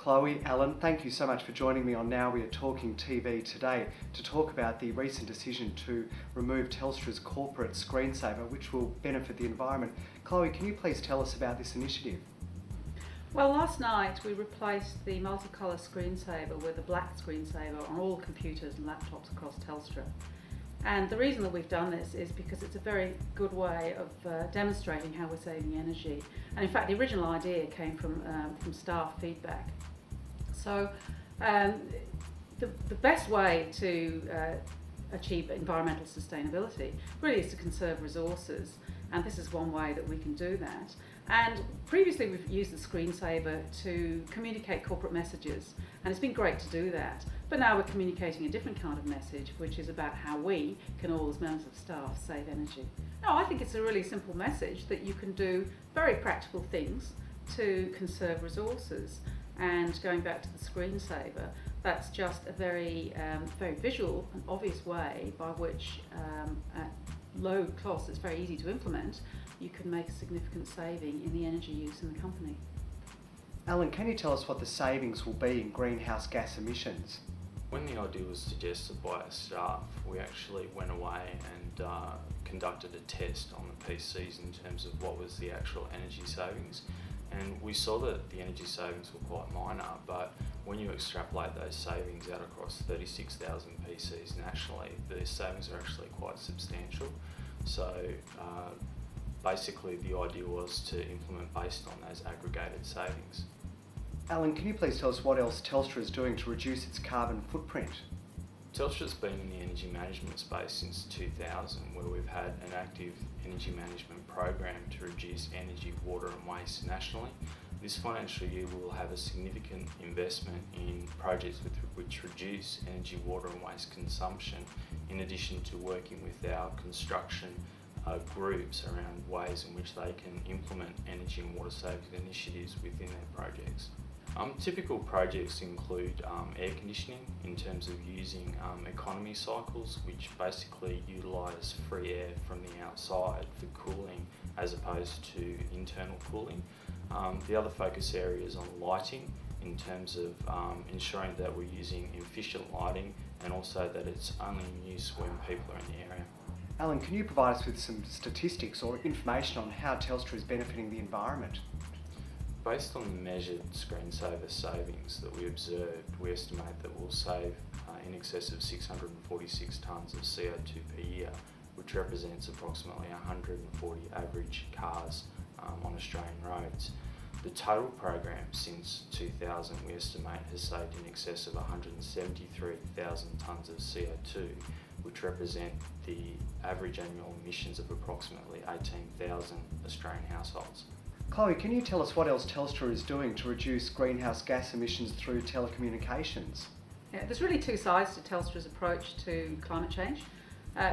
Chloe, Alan, thank you so much for joining me on Now We Are Talking TV today to talk about the recent decision to remove Telstra's corporate screensaver, which will benefit the environment. Chloe, can you please tell us about this initiative? Well, last night we replaced the multicolour screensaver with a black screensaver on all computers and laptops across Telstra. And the reason that we've done this is because it's a very good way of demonstrating how we're saving energy. And in fact, the original idea came from staff feedback. So the best way to achieve environmental sustainability really is to conserve resources, and this is one way that we can do that. And previously we've used the screensaver to communicate corporate messages, and it's been great to do that. But now we're communicating a different kind of message, which is about how we can all, as members of staff, save energy. No, I think it's a really simple message that you can do very practical things to conserve resources. And going back to the screensaver, that's just a very visual and obvious way by which, at low cost, it's very easy to implement, you can make a significant saving in the energy use in the company. Alan, can you tell us what the savings will be in greenhouse gas emissions? When the idea was suggested by our staff, we actually went away and conducted a test on the PCs in terms of what was the actual energy savings. And we saw that the energy savings were quite minor, but when you extrapolate those savings out across 36,000 PCs nationally, the savings are actually quite substantial. So basically the idea was to implement based on those aggregated savings. Alan, can you please tell us what else Telstra is doing to reduce its carbon footprint? Telstra's been in the energy management space since 2000, where we've had an active energy management program to reduce energy, water and waste nationally. This financial year we will have a significant investment in projects which reduce energy, water and waste consumption, in addition to working with our construction groups around ways in which they can implement energy and water saving initiatives within their projects. Typical projects include air conditioning in terms of using economy cycles, which basically utilise free air from the outside for cooling as opposed to internal cooling. The other focus area is on lighting in terms of ensuring that we're using efficient lighting and also that it's only in use when people are in the area. Alan, can you provide us with some statistics or information on how Telstra is benefiting the environment? Based on the measured screensaver savings that we observed, we estimate that we'll save in excess of 646 tonnes of CO2 per year, which represents approximately 140 average cars on Australian roads. The total program since 2000 we estimate has saved in excess of 173,000 tonnes of CO2, which represent the average annual emissions of approximately 18,000 Australian households. Chloe, can you tell us what else Telstra is doing to reduce greenhouse gas emissions through telecommunications? Yeah, there's really two sides to Telstra's approach to climate change.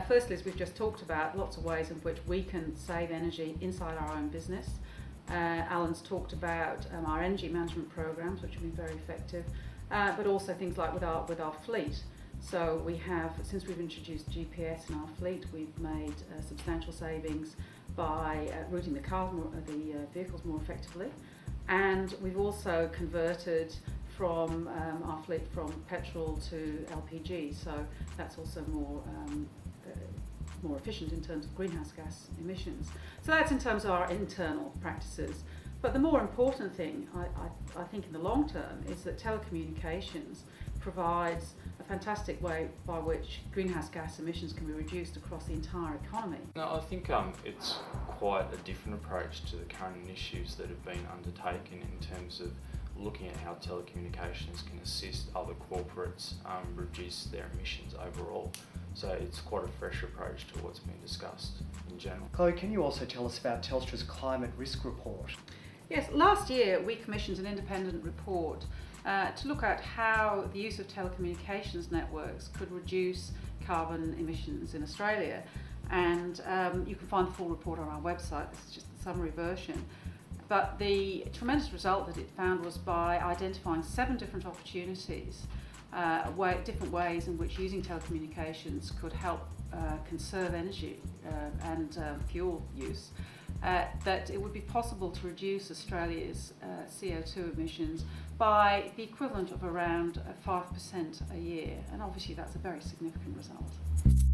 Firstly, as we've just talked about, lots of ways in which we can save energy inside our own business. Alan's talked about our energy management programs, which have been very effective, but also things like with our fleet. So we have, since we've introduced GPS in our fleet, we've made substantial savings by routing the vehicles more effectively, and we've also converted from our fleet from petrol to LPG, so that's also more efficient in terms of greenhouse gas emissions. So that's in terms of our internal practices. But the more important thing, I think in the long term, is that telecommunications provides a fantastic way by which greenhouse gas emissions can be reduced across the entire economy. No, I think it's quite a different approach to the current initiatives that have been undertaken in terms of looking at how telecommunications can assist other corporates reduce their emissions overall. So it's quite a fresh approach to what's been discussed in general. Chloe, can you also tell us about Telstra's climate risk report? Yes, last year we commissioned an independent report to look at how the use of telecommunications networks could reduce carbon emissions in Australia. And you can find the full report on our website. This is just the summary version. But the tremendous result that it found was by identifying 7 different opportunities, different ways in which using telecommunications could help conserve energy and fuel use. that it would be possible to reduce Australia's CO2 emissions by the equivalent of around 5% a year, and obviously that's a very significant result.